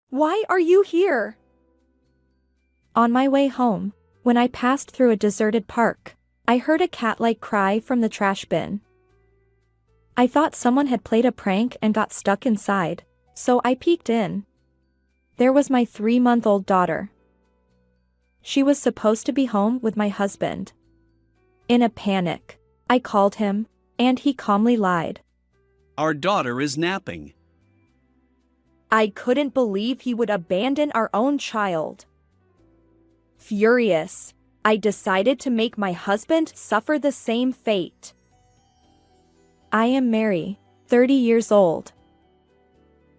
Why are you here? On my way home, when I passed through a deserted park, I heard a cat-like cry from the trash bin. I thought someone had played a prank and got stuck inside, so I peeked in. There was my 3-month-old daughter. She was supposed to be home with my husband. In a panic, I called him, and he calmly lied. Our daughter is napping. I couldn't believe he would abandon our own child. Furious, I decided to make my husband suffer the same fate. I am Mary, 30 years old.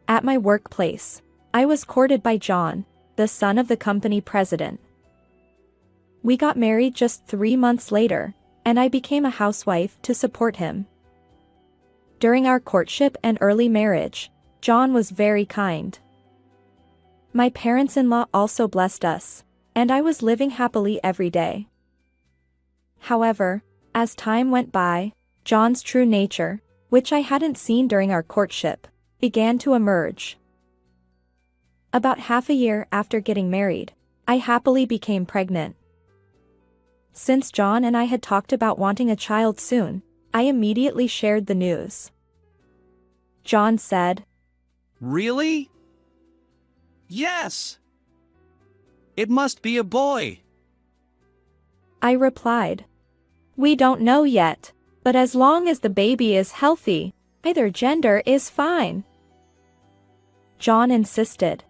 At my workplace, I was courted by John, the son of the company president. We got married just 3 months later, and I became a housewife to support him. During our courtship and early marriage, John was very kind. My parents-in-law also blessed us, and I was living happily every day. However, as time went by, John's true nature, which I hadn't seen during our courtship, began to emerge. About half a year after getting married, I happily became pregnant. Since John and I had talked about wanting a child soon, I immediately shared the news. John said, Really? Yes. It must be a boy. I replied, We don't know yet, but as long as the baby is healthy, either gender is fine. John insisted.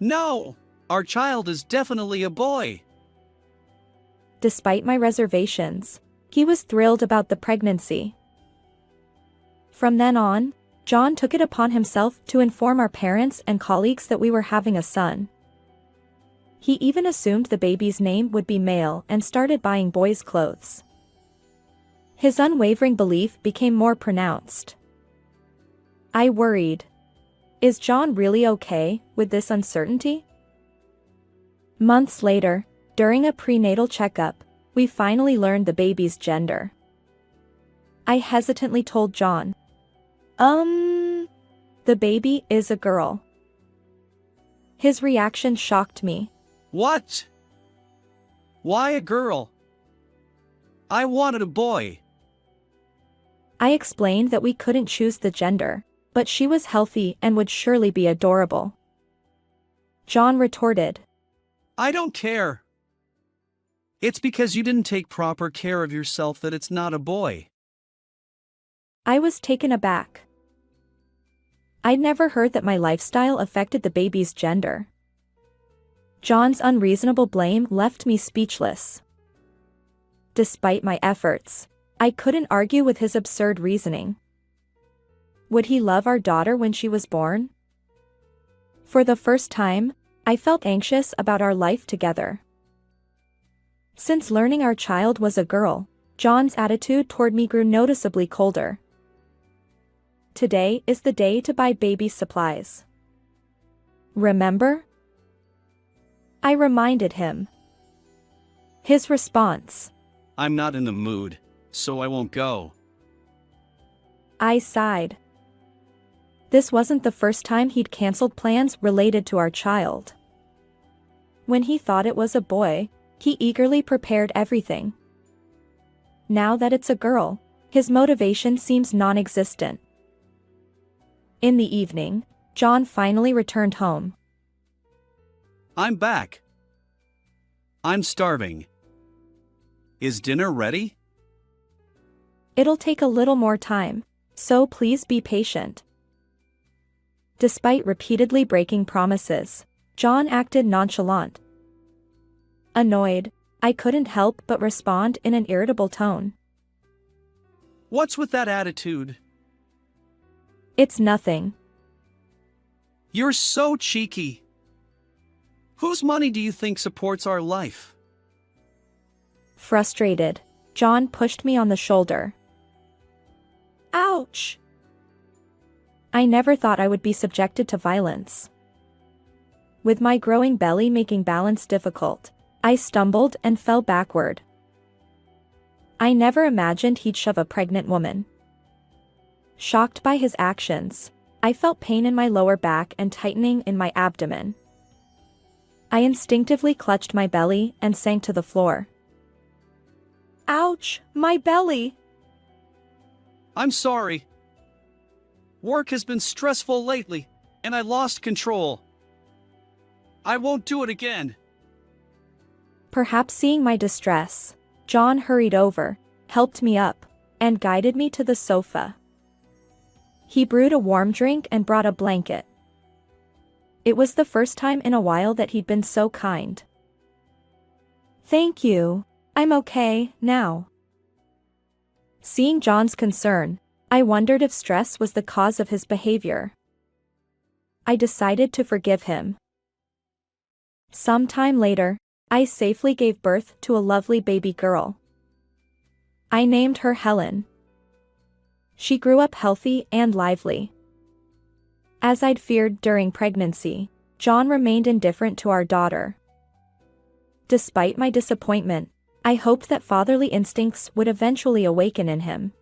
No, our child is definitely a boy. Despite my reservations, he was thrilled about the pregnancy. From then on, John took it upon himself to inform our parents and colleagues that we were having a son. He even assumed the baby's name would be male and started buying boys' clothes. His unwavering belief became more pronounced. I worried. Is John really okay with this uncertainty? Months later, during a prenatal checkup, we finally learned the baby's gender. I hesitantly told John, the baby is a girl. His reaction shocked me. What? Why a girl? I wanted a boy. I explained that we couldn't choose the gender, but she was healthy and would surely be adorable. John retorted, I don't care. It's because you didn't take proper care of yourself that it's not a boy. I was taken aback. I'd never heard that my lifestyle affected the baby's gender. John's unreasonable blame left me speechless. Despite my efforts, I couldn't argue with his absurd reasoning. Would he love our daughter when she was born? For the first time, I felt anxious about our life together. Since learning our child was a girl, John's attitude toward me grew noticeably colder. Today is the day to buy baby supplies. Remember? I reminded him. His response, I'm not in the mood, so I won't go. I sighed. This wasn't the first time he'd canceled plans related to our child. When he thought it was a boy, he eagerly prepared everything. Now that it's a girl, his motivation seems non-existent. In the evening, John finally returned home. I'm back. I'm starving. Is dinner ready? It'll take a little more time, so please be patient. Despite repeatedly breaking promises, John acted nonchalant. Annoyed, I couldn't help but respond in an irritable tone. What's with that attitude? It's nothing. You're so cheeky. Whose money do you think supports our life? Frustrated, John pushed me on the shoulder. Ouch! I never thought I would be subjected to violence. With my growing belly making balance difficult, I stumbled and fell backward. I never imagined he'd shove a pregnant woman. Shocked by his actions, I felt pain in my lower back and tightening in my abdomen. I instinctively clutched my belly and sank to the floor. Ouch, my belly! I'm sorry. Work has been stressful lately, and I lost control. I won't do it again. Perhaps seeing my distress, John hurried over, helped me up, and guided me to the sofa. He brewed a warm drink and brought a blanket. It was the first time in a while that he'd been so kind. Thank you. I'm okay now. Seeing John's concern, I wondered if stress was the cause of his behavior. I decided to forgive him. Sometime later, I safely gave birth to a lovely baby girl. I named her Helen. She grew up healthy and lively. As I'd feared during pregnancy, John remained indifferent to our daughter. Despite my disappointment, I hoped that fatherly instincts would eventually awaken in him.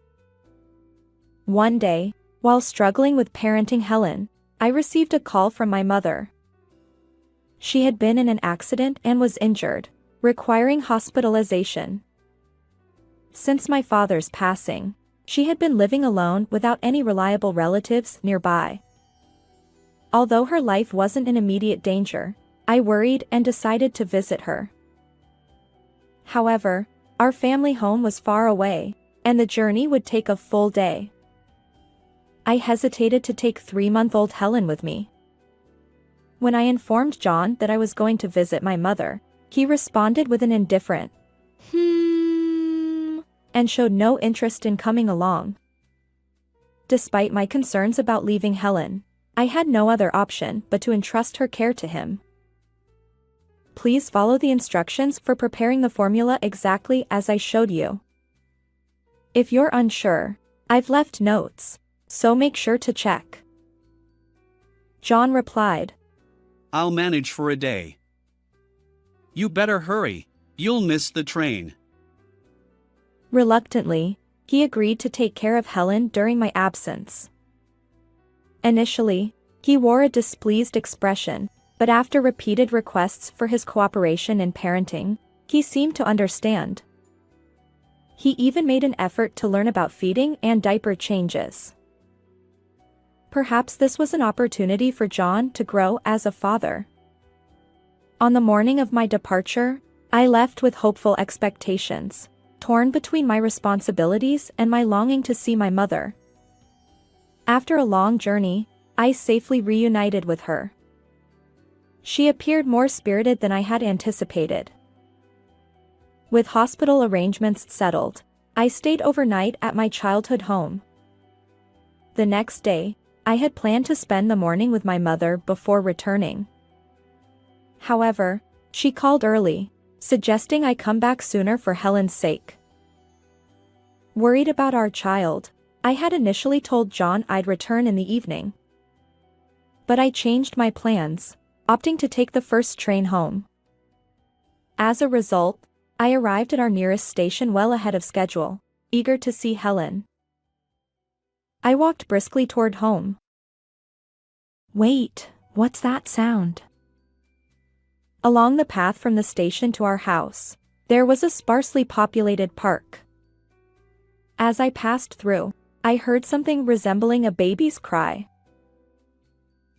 One day, while struggling with parenting Helen, I received a call from my mother. She had been in an accident and was injured, requiring hospitalization. Since my father's passing, she had been living alone without any reliable relatives nearby. Although her life wasn't in immediate danger, I worried and decided to visit her. However, our family home was far away, and the journey would take a full day. I hesitated to take 3-month-old Helen with me. When I informed John that I was going to visit my mother, he responded with an indifferent, and showed no interest in coming along. Despite my concerns about leaving Helen, I had no other option but to entrust her care to him. Please follow the instructions for preparing the formula exactly as I showed you. If you're unsure, I've left notes, so make sure to check. John replied, I'll manage for a day. You better hurry, you'll miss the train. Reluctantly, he agreed to take care of Helen during my absence. Initially, he wore a displeased expression, but after repeated requests for his cooperation in parenting, he seemed to understand. He even made an effort to learn about feeding and diaper changes. Perhaps this was an opportunity for John to grow as a father. On the morning of my departure, I left with hopeful expectations, torn between my responsibilities and my longing to see my mother. After a long journey, I safely reunited with her. She appeared more spirited than I had anticipated. With hospital arrangements settled, I stayed overnight at my childhood home. The next day, I had planned to spend the morning with my mother before returning. However, she called early, suggesting I come back sooner for Helen's sake. Worried about our child, I had initially told John I'd return in the evening. But I changed my plans, opting to take the first train home. As a result, I arrived at our nearest station well ahead of schedule, eager to see Helen. I walked briskly toward home. Wait, what's that sound? Along the path from the station to our house, there was a sparsely populated park. As I passed through, I heard something resembling a baby's cry.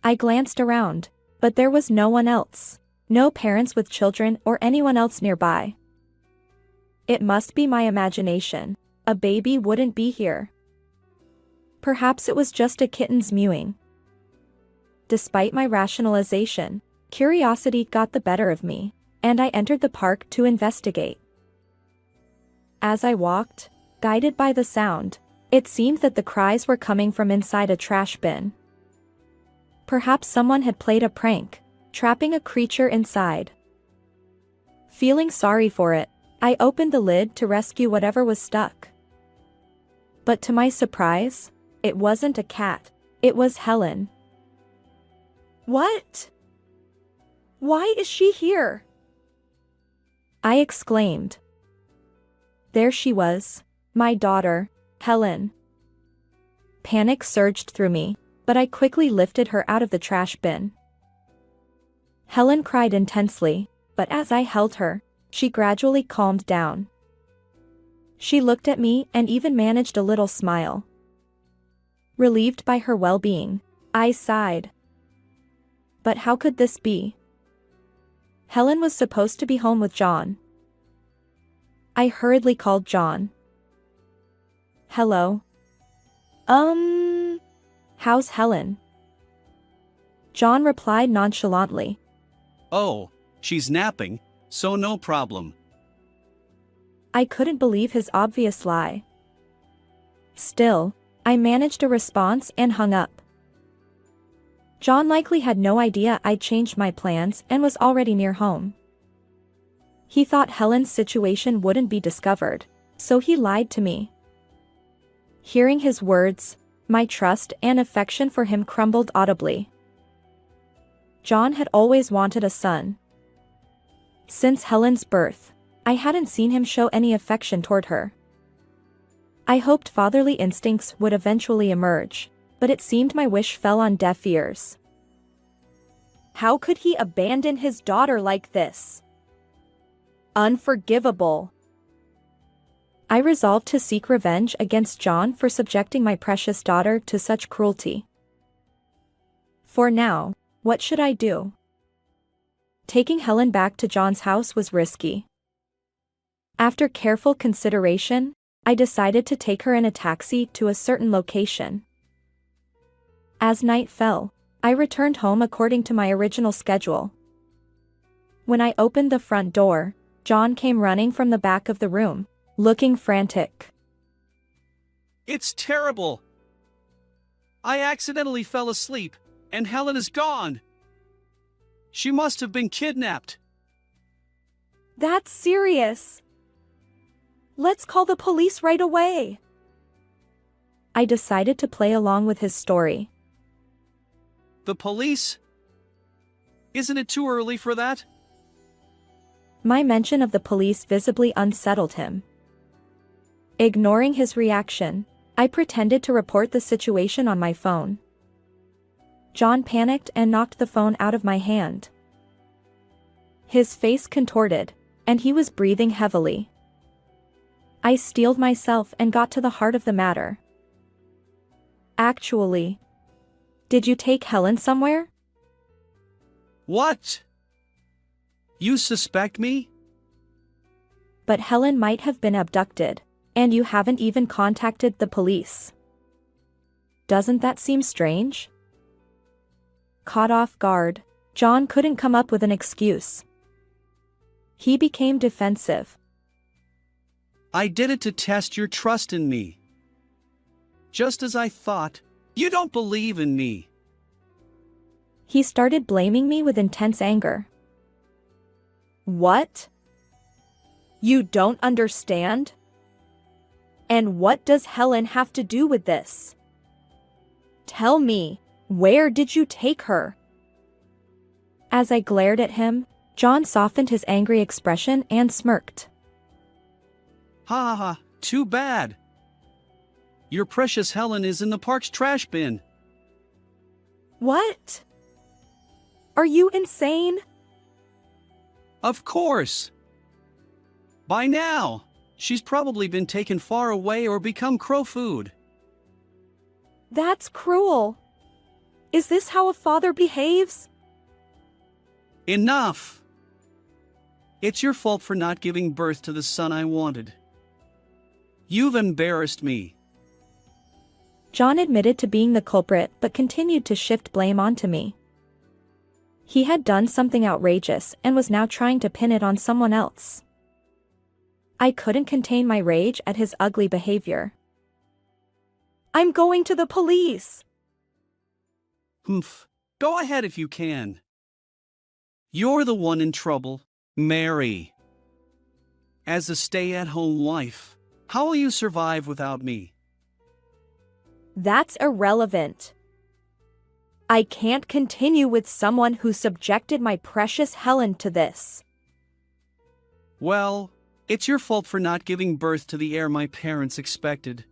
I glanced around, but there was no one else, no parents with children or anyone else nearby. It must be my imagination, a baby wouldn't be here. Perhaps it was just a kitten's mewing. Despite my rationalization, curiosity got the better of me, and I entered the park to investigate. As I walked, guided by the sound, it seemed that the cries were coming from inside a trash bin. Perhaps someone had played a prank, trapping a creature inside. Feeling sorry for it, I opened the lid to rescue whatever was stuck. But to my surprise, it wasn't a cat, it was Helen. What? Why is she here? I exclaimed. There she was, my daughter, Helen. Panic surged through me, but I quickly lifted her out of the trash bin. Helen cried intensely, but as I held her, she gradually calmed down. She looked at me and even managed a little smile. Relieved by her well-being, I sighed. But how could this be? Helen was supposed to be home with John. I hurriedly called John. Hello? How's Helen? John replied nonchalantly. Oh, she's napping, so no problem. I couldn't believe his obvious lie. Still, I managed a response and hung up. John likely had no idea I'd changed my plans and was already near home. He thought Helen's situation wouldn't be discovered, so he lied to me. Hearing his words, my trust and affection for him crumbled audibly. John had always wanted a son. Since Helen's birth, I hadn't seen him show any affection toward her. I hoped fatherly instincts would eventually emerge, but it seemed my wish fell on deaf ears. How could he abandon his daughter like this? Unforgivable. I resolved to seek revenge against John for subjecting my precious daughter to such cruelty. For now, what should I do? Taking Helen back to John's house was risky. After careful consideration, I decided to take her in a taxi to a certain location. As night fell, I returned home according to my original schedule. When I opened the front door, John came running from the back of the room, looking frantic. It's terrible. I accidentally fell asleep, and Helen is gone. She must have been kidnapped. That's serious. Let's call the police right away. I decided to play along with his story. The police? Isn't it too early for that? My mention of the police visibly unsettled him. Ignoring his reaction, I pretended to report the situation on my phone. John panicked and knocked the phone out of my hand. His face contorted, and he was breathing heavily. I steeled myself and got to the heart of the matter. Actually, did you take Helen somewhere? What? You suspect me? But Helen might have been abducted, and you haven't even contacted the police. Doesn't that seem strange? Caught off guard, John couldn't come up with an excuse. He became defensive. I did it to test your trust in me. Just as I thought, you don't believe in me. He started blaming me with intense anger. What? You don't understand? And what does Helen have to do with this? Tell me, where did you take her? As I glared at him, John softened his angry expression and smirked. Ha ha ha, too bad. Your precious Helen is in the park's trash bin. What? Are you insane? Of course. By now, she's probably been taken far away or become crow food. That's cruel. Is this how a father behaves? Enough. It's your fault for not giving birth to the son I wanted. You've embarrassed me. John admitted to being the culprit but continued to shift blame onto me. He had done something outrageous and was now trying to pin it on someone else. I couldn't contain my rage at his ugly behavior. I'm going to the police! Humph. Go ahead if you can. You're the one in trouble, Mary. As a stay-at-home wife, how will you survive without me? That's irrelevant. I can't continue with someone who subjected my precious Helen to this. Well, it's your fault for not giving birth to the heir my parents expected.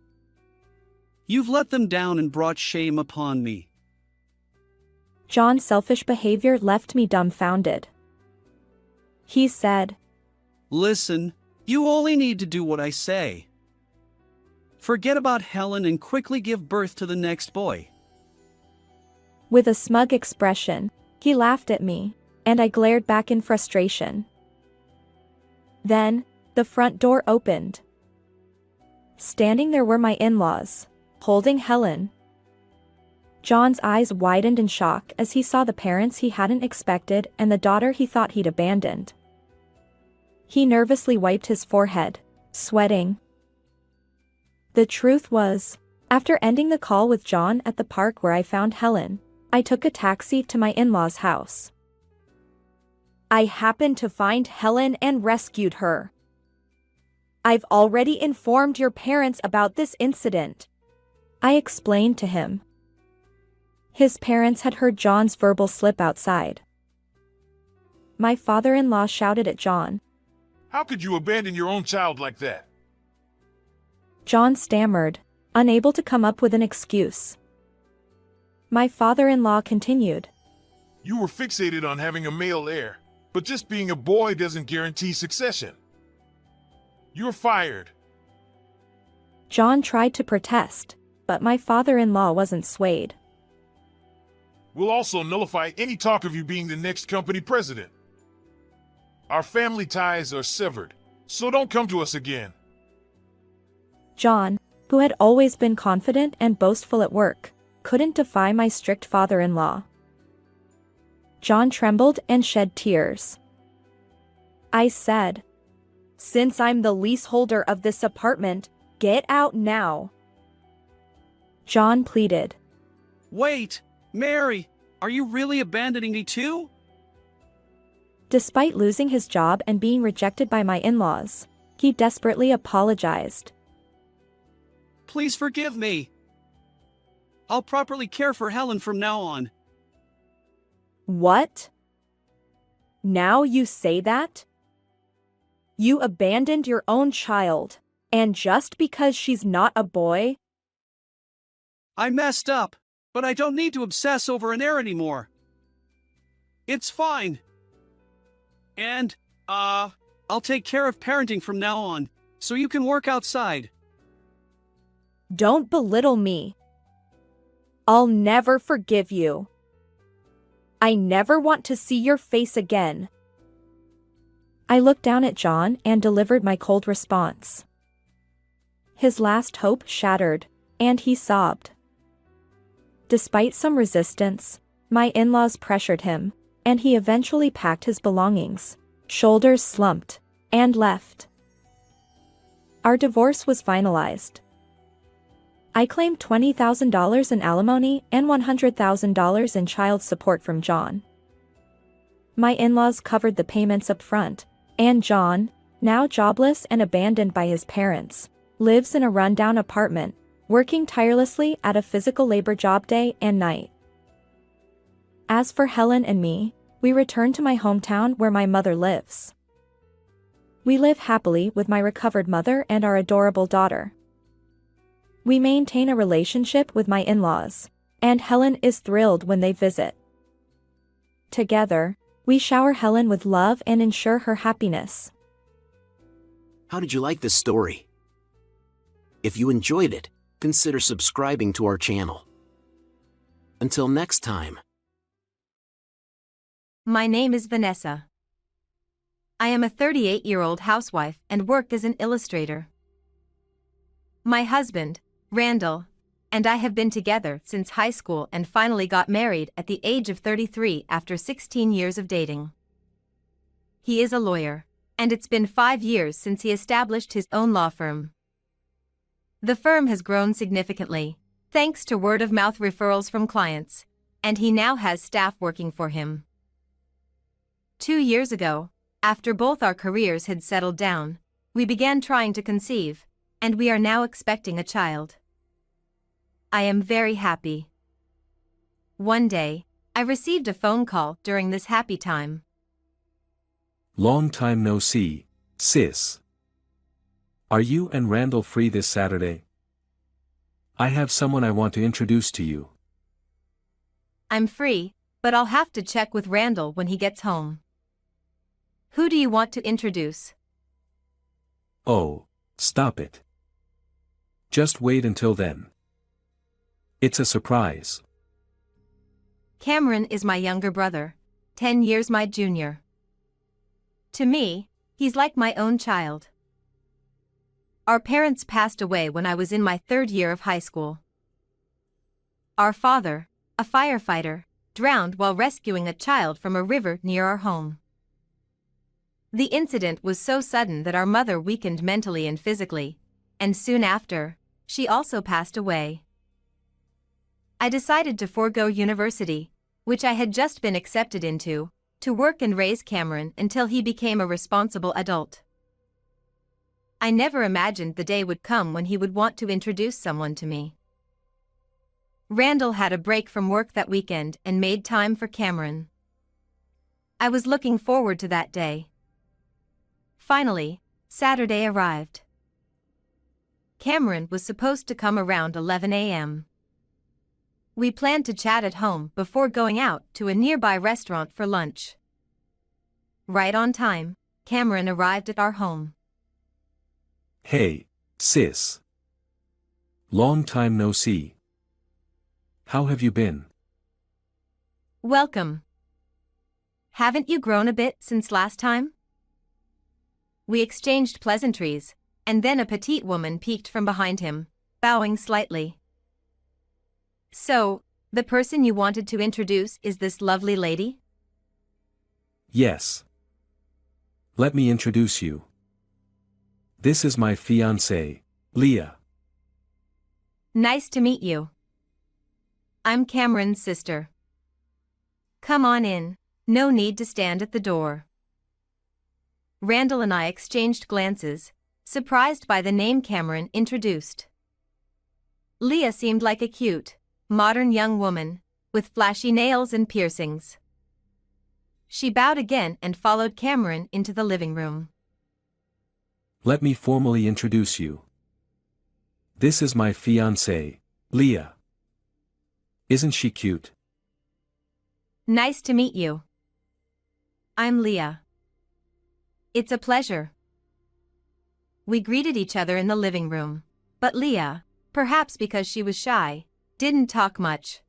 You've let them down and brought shame upon me. John's selfish behavior left me dumbfounded. He said, Listen, you only need to do what I say. Forget about Helen and quickly give birth to the next boy. With a smug expression, he laughed at me, and I glared back in frustration. Then, the front door opened. Standing there were my in-laws, holding Helen. John's eyes widened in shock as he saw the parents he hadn't expected and the daughter he thought he'd abandoned. He nervously wiped his forehead, sweating. The truth was, after ending the call with John at the park where I found Helen, I took a taxi to my in-laws' house. I happened to find Helen and rescued her. I've already informed your parents about this incident, I explained to him. His parents had heard John's verbal slip outside. My father-in-law shouted at John. How could you abandon your own child like that? John stammered, unable to come up with an excuse. My father-in-law continued. You were fixated on having a male heir, but just being a boy doesn't guarantee succession. You're fired. John tried to protest, but my father-in-law wasn't swayed. We'll also nullify any talk of you being the next company president. Our family ties are severed, so don't come to us again. John, who had always been confident and boastful at work, couldn't defy my strict father-in-law. John trembled and shed tears. I said, Since I'm the leaseholder of this apartment, get out now. John pleaded. Wait, Mary, are you really abandoning me too? Despite losing his job and being rejected by my in-laws, he desperately apologized. Please forgive me. I'll properly care for Helen from now on. What? Now you say that? You abandoned your own child, and just because she's not a boy? I messed up, but I don't need to obsess over an heir anymore. It's fine. And, I'll take care of parenting from now on, so you can work outside. Don't belittle me. I'll never forgive you. I never want to see your face again. I looked down at John and delivered my cold response. His last hope shattered, and he sobbed. Despite some resistance, my in-laws pressured him, and he eventually packed his belongings, shoulders slumped, and left. Our divorce was finalized. I claimed $20,000 in alimony and $100,000 in child support from John. My in-laws covered the payments up front, and John, now jobless and abandoned by his parents, lives in a rundown apartment, working tirelessly at a physical labor job day and night. As for Helen and me, we returned to my hometown where my mother lives. We live happily with my recovered mother and our adorable daughter. We maintain a relationship with my in-laws, and Helen is thrilled when they visit. Together, we shower Helen with love and ensure her happiness. How did you like this story? If you enjoyed it, consider subscribing to our channel. Until next time. My name is Vanessa. I am a 38-year-old housewife and work as an illustrator. My husband, Randall, and I have been together since high school and finally got married at the age of 33 after 16 years of dating. He is a lawyer, and it's been 5 years since he established his own law firm. The firm has grown significantly, thanks to word-of-mouth referrals from clients, and he now has staff working for him. 2 years ago, after both our careers had settled down, we began trying to conceive, and we are now expecting a child. I am very happy. One day, I received a phone call during this happy time. Long time no see, sis. Are you and Randall free this Saturday? I have someone I want to introduce to you. I'm free, but I'll have to check with Randall when he gets home. Who do you want to introduce? Oh, stop it. Just wait until then. It's a surprise. Cameron is my younger brother, 10 years my junior. To me, he's like my own child. Our parents passed away when I was in my 3rd year of high school. Our father, a firefighter, drowned while rescuing a child from a river near our home. The incident was so sudden that our mother weakened mentally and physically, and soon after, she also passed away. I decided to forego university, which I had just been accepted into, to work and raise Cameron until he became a responsible adult. I never imagined the day would come when he would want to introduce someone to me. Randall had a break from work that weekend and made time for Cameron. I was looking forward to that day. Finally, Saturday arrived. Cameron was supposed to come around 11 a.m. We planned to chat at home before going out to a nearby restaurant for lunch. Right on time, Cameron arrived at our home. Hey, sis. Long time no see. How have you been? Welcome. Haven't you grown a bit since last time? We exchanged pleasantries, and then a petite woman peeked from behind him, bowing slightly. So, the person you wanted to introduce is this lovely lady? Yes. Let me introduce you. This is my fiancée, Leah. Nice to meet you. I'm Cameron's sister. Come on in, no need to stand at the door. Randall and I exchanged glances, surprised by the name Cameron introduced. Leah seemed like a cute, modern young woman, with flashy nails and piercings. She bowed again and followed Cameron into the living room. Let me formally introduce you. This is my fiancée, Leah. Isn't she cute? Nice to meet you. I'm Leah. It's a pleasure. We greeted each other in the living room, but Leah, perhaps because she was shy, didn't talk much.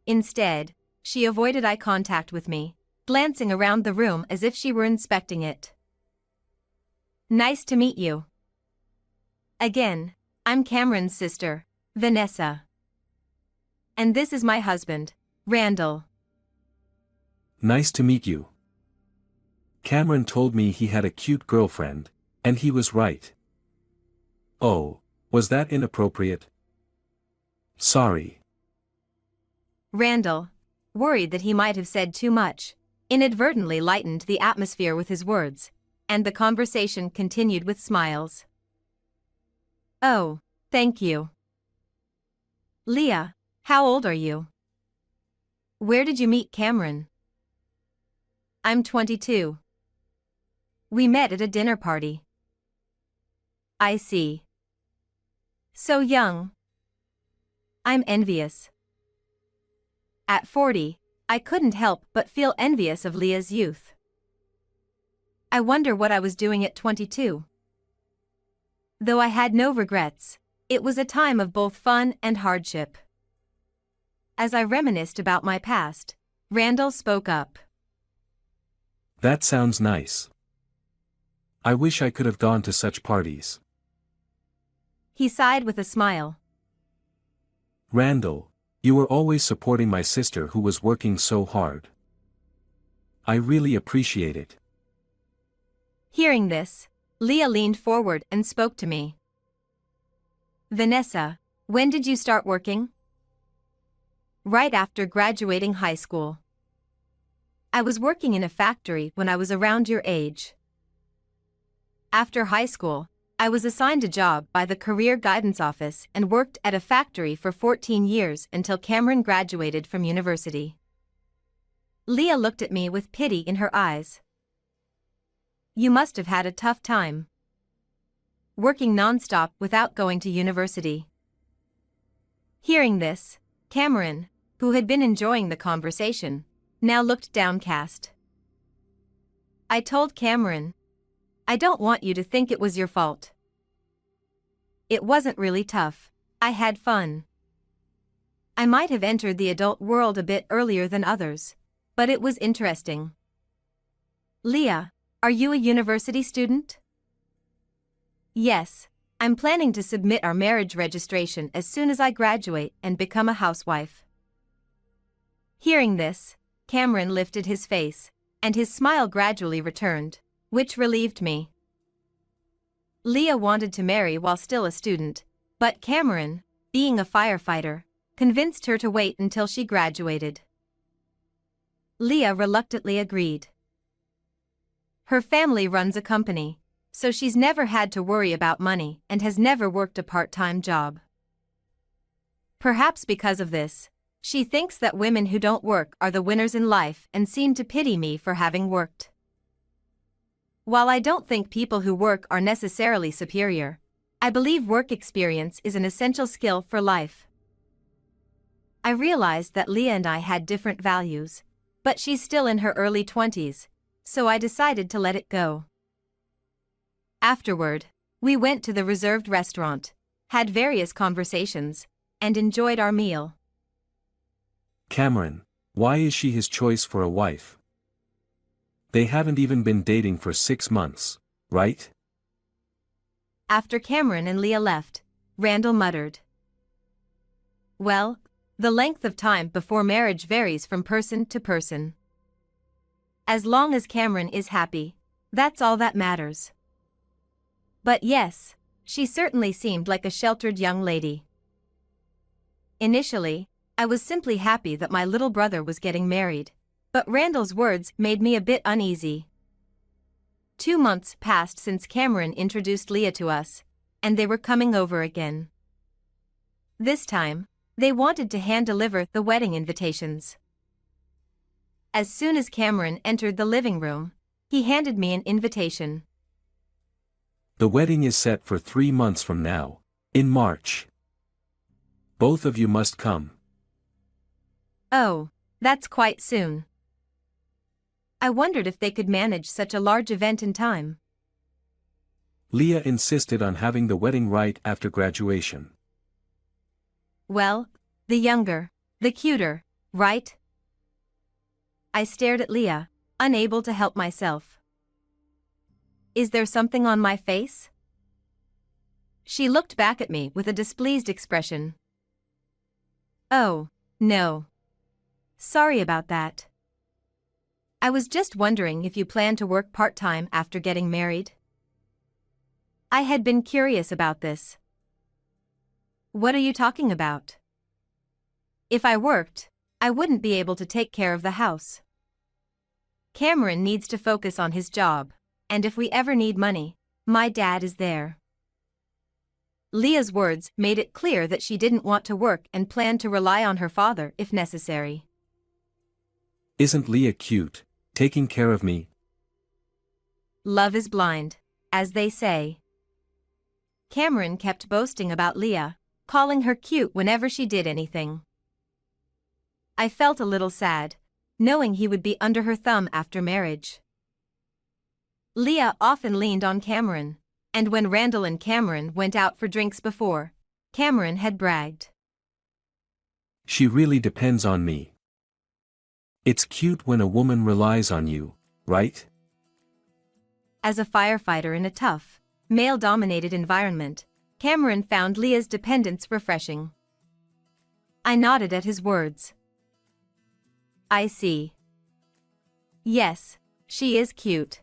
Instead, she avoided eye contact with me, glancing around the room as if she were inspecting it. Nice to meet you. Again, I'm Cameron's sister, Vanessa. And this is my husband, Randall. Nice to meet you. Cameron told me he had a cute girlfriend, and he was right. Oh, was that inappropriate? Sorry. Randall, worried that he might have said too much, inadvertently lightened the atmosphere with his words, and the conversation continued with smiles. Oh, thank you. Leah, how old are you? Where did you meet Cameron? I'm 22. We met at a dinner party. I see. So young. I'm envious. At 40, I couldn't help but feel envious of Leah's youth. I wonder what I was doing at 22. Though I had no regrets, it was a time of both fun and hardship. As I reminisced about my past, Randall spoke up. That sounds nice. I wish I could have gone to such parties. He sighed with a smile. Randall, you were always supporting my sister who was working so hard. I really appreciate it. Hearing this, Leah leaned forward and spoke to me. Vanessa, when did you start working? Right after graduating high school. I was working in a factory when I was around your age. After high school, I was assigned a job by the Career Guidance Office and worked at a factory for 14 years until Cameron graduated from university. Leah looked at me with pity in her eyes. You must have had a tough time. Working nonstop without going to university. Hearing this, Cameron, who had been enjoying the conversation, now looked downcast. I told Cameron, "I don't want you to think it was your fault. It wasn't really tough. I had fun. I might have entered the adult world a bit earlier than others, but it was interesting." "Leah, are you a university student?" "Yes, I'm planning to submit our marriage registration as soon as I graduate and become a housewife." Hearing this, Cameron lifted his face, and his smile gradually returned, which relieved me. Leah wanted to marry while still a student, but Cameron, being a firefighter, convinced her to wait until she graduated. Leah reluctantly agreed. Her family runs a company, so she's never had to worry about money and has never worked a part-time job. Perhaps because of this, she thinks that women who don't work are the winners in life and seem to pity me for having worked. While I don't think people who work are necessarily superior, I believe work experience is an essential skill for life. I realized that Leah and I had different values, but she's still in her early 20s, so I decided to let it go. Afterward, we went to the reserved restaurant, had various conversations, and enjoyed our meal. Cameron, why is she his choice for a wife? They haven't even been dating for 6 months, right? After Cameron and Leah left, Randall muttered, "Well, the length of time before marriage varies from person to person. As long as Cameron is happy, that's all that matters." But yes, she certainly seemed like a sheltered young lady. Initially, I was simply happy that my little brother was getting married, but Randall's words made me a bit uneasy. 2 months passed since Cameron introduced Leah to us, and they were coming over again. This time, they wanted to hand-deliver the wedding invitations. As soon as Cameron entered the living room, he handed me an invitation. The wedding is set for 3 months from now, in March. Both of you must come. Oh, that's quite soon. I wondered if they could manage such a large event in time. Leah insisted on having the wedding right after graduation. Well, the younger, the cuter, right? I stared at Leah, unable to help myself. Is there something on my face? She looked back at me with a displeased expression. Oh, no. Sorry about that. I was just wondering if you plan to work part-time after getting married. I had been curious about this. What are you talking about? If I worked, I wouldn't be able to take care of the house. Cameron needs to focus on his job, and if we ever need money, my dad is there. Leah's words made it clear that she didn't want to work and planned to rely on her father if necessary. Isn't Leah cute, taking care of me? Love is blind, as they say. Cameron kept boasting about Leah, calling her cute whenever she did anything. I felt a little sad, knowing he would be under her thumb after marriage. Leah often leaned on Cameron, and when Randall and Cameron went out for drinks before, Cameron had bragged. She really depends on me. It's cute when a woman relies on you, right? As a firefighter in a tough, male-dominated environment, Cameron found Leah's dependence refreshing. I nodded at his words. I see. Yes, she is cute.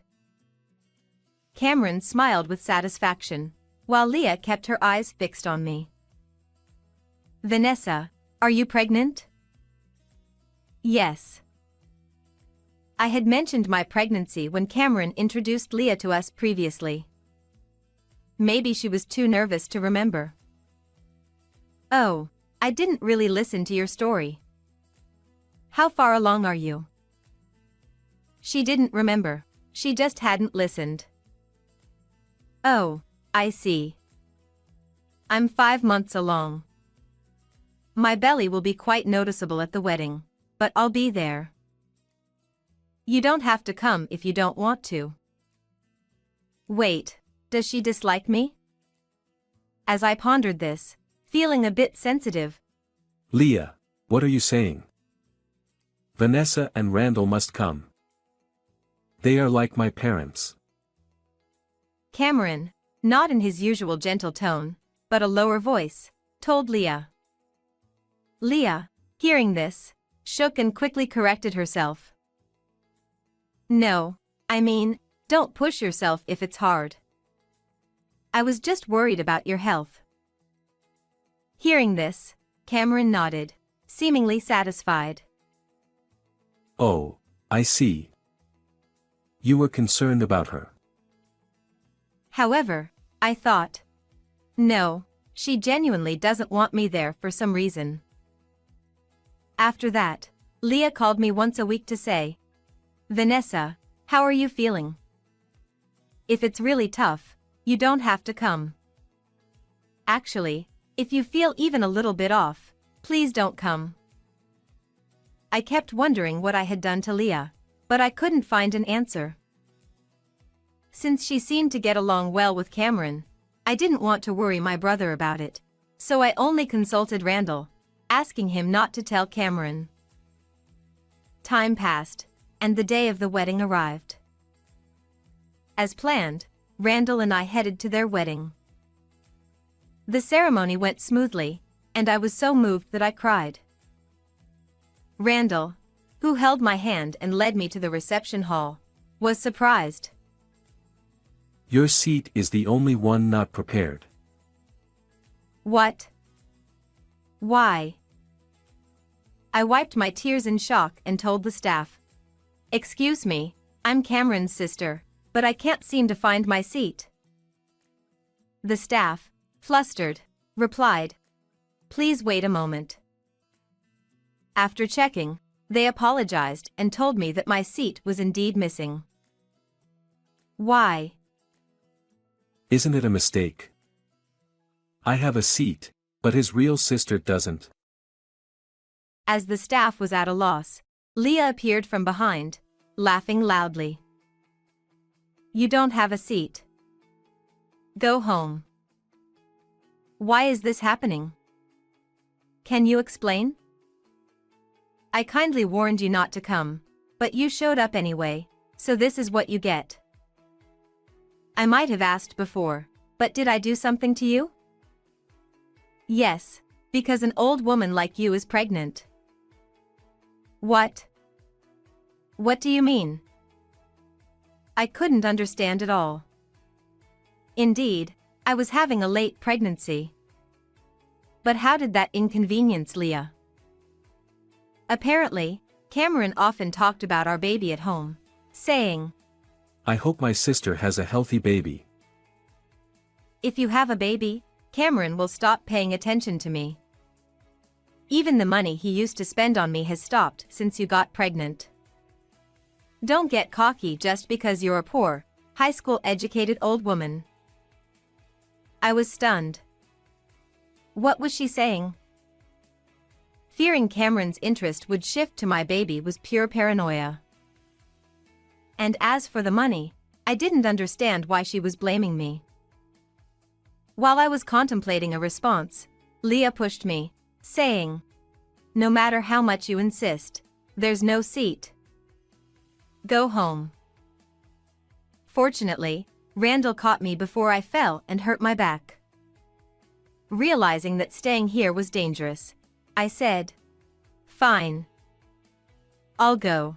Cameron smiled with satisfaction, while Leah kept her eyes fixed on me. Vanessa, are you pregnant? Yes. I had mentioned my pregnancy when Cameron introduced Leah to us previously. Maybe she was too nervous to remember. Oh, I didn't really listen to your story. How far along are you? She didn't remember, she just hadn't listened. Oh, I see. I'm 5 months along. My belly will be quite noticeable at the wedding, but I'll be there. You don't have to come if you don't want to. Wait, does she dislike me? As I pondered this, feeling a bit sensitive, Leah, what are you saying? Vanessa and Randall must come. They are like my parents. Cameron, not in his usual gentle tone, but a lower voice, told Leah. Leah, hearing this, shook and quickly corrected herself. No, I mean, don't push yourself if it's hard. I was just worried about your health. Hearing this, Cameron nodded, seemingly satisfied. Oh, I see. You were concerned about her. However, I thought, no, she genuinely doesn't want me there for some reason. After that, Leah called me once a week to say, Vanessa, how are you feeling? If it's really tough, you don't have to come. Actually, if you feel even a little bit off, please don't come. I kept wondering what I had done to Leah, but I couldn't find an answer. Since she seemed to get along well with Cameron, I didn't want to worry my brother about it, so I only consulted Randall, asking him not to tell Cameron. Time passed, and the day of the wedding arrived. As planned, Randall and I headed to their wedding. The ceremony went smoothly, and I was so moved that I cried. Randall, who held my hand and led me to the reception hall, was surprised. Your seat is the only one not prepared. What? Why? I wiped my tears in shock and told the staff. Excuse me, I'm Cameron's sister, but I can't seem to find my seat. The staff, flustered, replied, Please wait a moment. After checking, they apologized and told me that my seat was indeed missing. Why? Isn't it a mistake? I have a seat, but his real sister doesn't. As the staff was at a loss, Leah appeared from behind, laughing loudly. You don't have a seat. Go home. Why is this happening? Can you explain? I kindly warned you not to come, but you showed up anyway, so this is what you get. I might have asked before, but did I do something to you? Yes, because an old woman like you is pregnant. What? What do you mean? I couldn't understand at all. Indeed, I was having a late pregnancy. But how did that inconvenience Leah? Apparently, Cameron often talked about our baby at home, saying, I hope my sister has a healthy baby. If you have a baby, Cameron will stop paying attention to me. Even the money he used to spend on me has stopped since you got pregnant. Don't get cocky just because you're a poor, high school educated old woman. I was stunned. What was she saying? Fearing Cameron's interest would shift to my baby was pure paranoia. And as for the money, I didn't understand why she was blaming me. While I was contemplating a response, Leah pushed me, saying, No matter how much you insist, there's no seat. Go home. Fortunately, Randall caught me before I fell and hurt my back. Realizing that staying here was dangerous, I said, Fine. I'll go.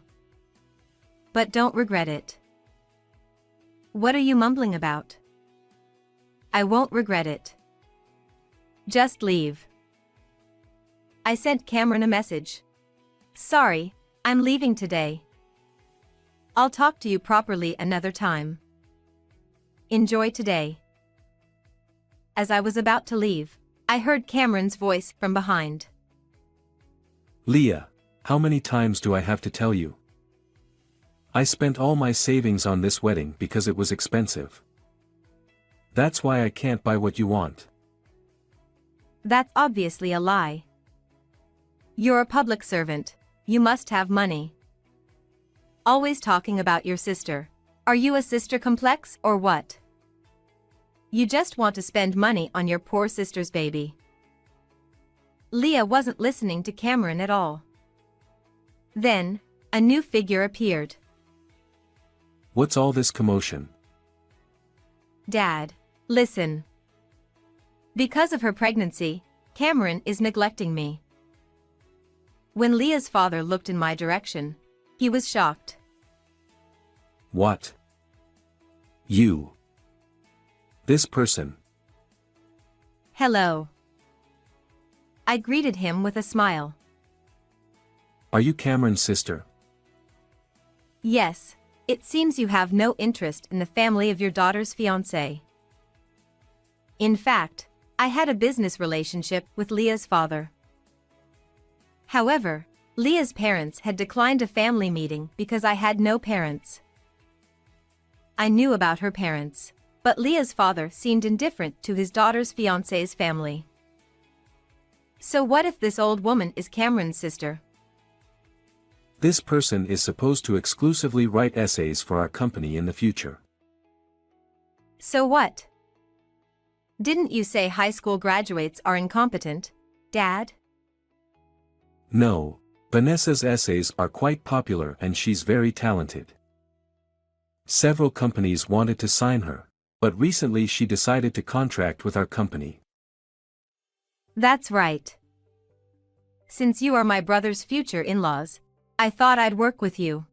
But don't regret it. What are you mumbling about? I won't regret it. Just leave. I sent Cameron a message. Sorry, I'm leaving today. I'll talk to you properly another time. Enjoy today. As I was about to leave, I heard Cameron's voice from behind. Leah, how many times do I have to tell you? I spent all my savings on this wedding because it was expensive. That's why I can't buy what you want. That's obviously a lie. You're a public servant. You must have money. Always talking about your sister. Are you a sister complex or what? You just want to spend money on your poor sister's baby. Leah wasn't listening to Cameron at all. Then, a new figure appeared. What's all this commotion? Dad, listen. Because of her pregnancy, Cameron is neglecting me. When Leah's father looked in my direction, he was shocked. What? You? This person? Hello. I greeted him with a smile. Are you Cameron's sister? Yes, it seems you have no interest in the family of your daughter's fiancé. In fact, I had a business relationship with Leah's father. However, Leah's parents had declined a family meeting because I had no parents. I knew about her parents, but Leah's father seemed indifferent to his daughter's fiancé's family. So what if this old woman is Cameron's sister? This person is supposed to exclusively write essays for our company in the future. So what? Didn't you say high school graduates are incompetent, Dad? No, Vanessa's essays are quite popular and she's very talented. Several companies wanted to sign her, but recently she decided to contract with our company. That's right. Since you are my brother's future in-laws, I thought I'd work with you.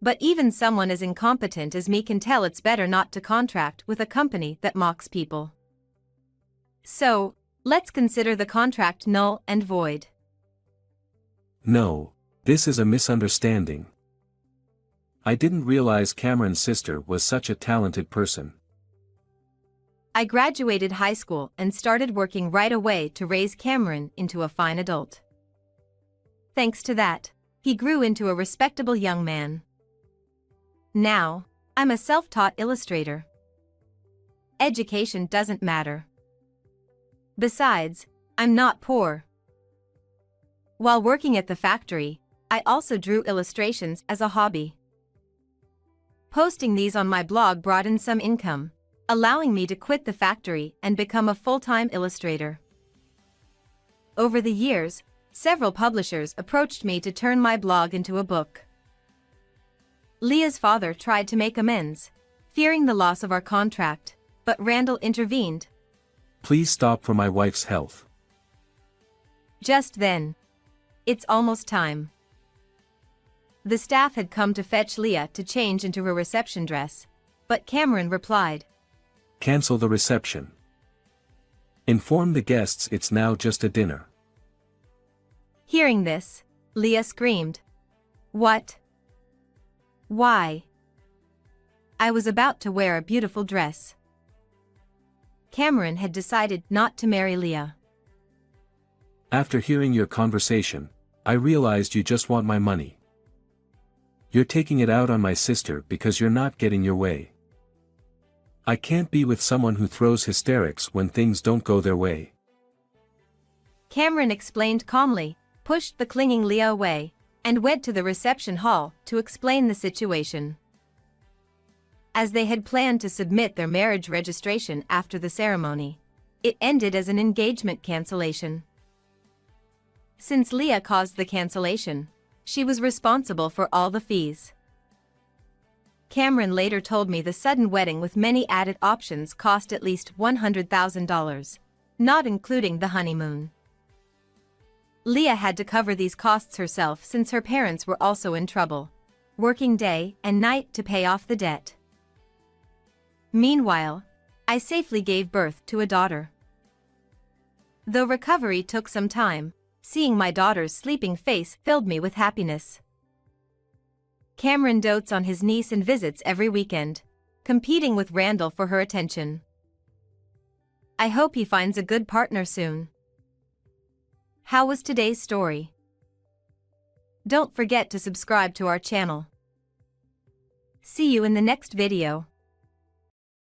But even someone as incompetent as me can tell it's better not to contract with a company that mocks people. So, let's consider the contract null and void. No, this is a misunderstanding. I didn't realize Cameron's sister was such a talented person. I graduated high school and started working right away to raise Cameron into a fine adult. Thanks to that, he grew into a respectable young man. Now, I'm a self-taught illustrator. Education doesn't matter. Besides, I'm not poor. While working at the factory, I also drew illustrations as a hobby. Posting these on my blog brought in some income, allowing me to quit the factory and become a full-time illustrator. Over the years, several publishers approached me to turn my blog into a book. Leah's father tried to make amends, fearing the loss of our contract, but Randall intervened. Please stop for my wife's health. Just then. It's almost time. The staff had come to fetch Leah to change into her reception dress, but Cameron replied, Cancel the reception. Inform the guests it's now just a dinner. Hearing this, Leah screamed. What? Why? I was about to wear a beautiful dress. Cameron had decided not to marry Leah. After hearing your conversation, I realized you just want my money. You're taking it out on my sister because you're not getting your way. I can't be with someone who throws hysterics when things don't go their way. Cameron explained calmly, pushed the clinging Leah away, and went to the reception hall to explain the situation. As they had planned to submit their marriage registration after the ceremony, it ended as an engagement cancellation. Since Leah caused the cancellation, she was responsible for all the fees. Cameron later told me the sudden wedding with many added options cost at least $100,000, not including the honeymoon. Leah had to cover these costs herself since her parents were also in trouble, working day and night to pay off the debt. Meanwhile, I safely gave birth to a daughter. Though recovery took some time, seeing my daughter's sleeping face filled me with happiness. Cameron dotes on his niece and visits every weekend, competing with Randall for her attention. I hope he finds a good partner soon. How was today's story? Don't forget to subscribe to our channel. See you in the next video.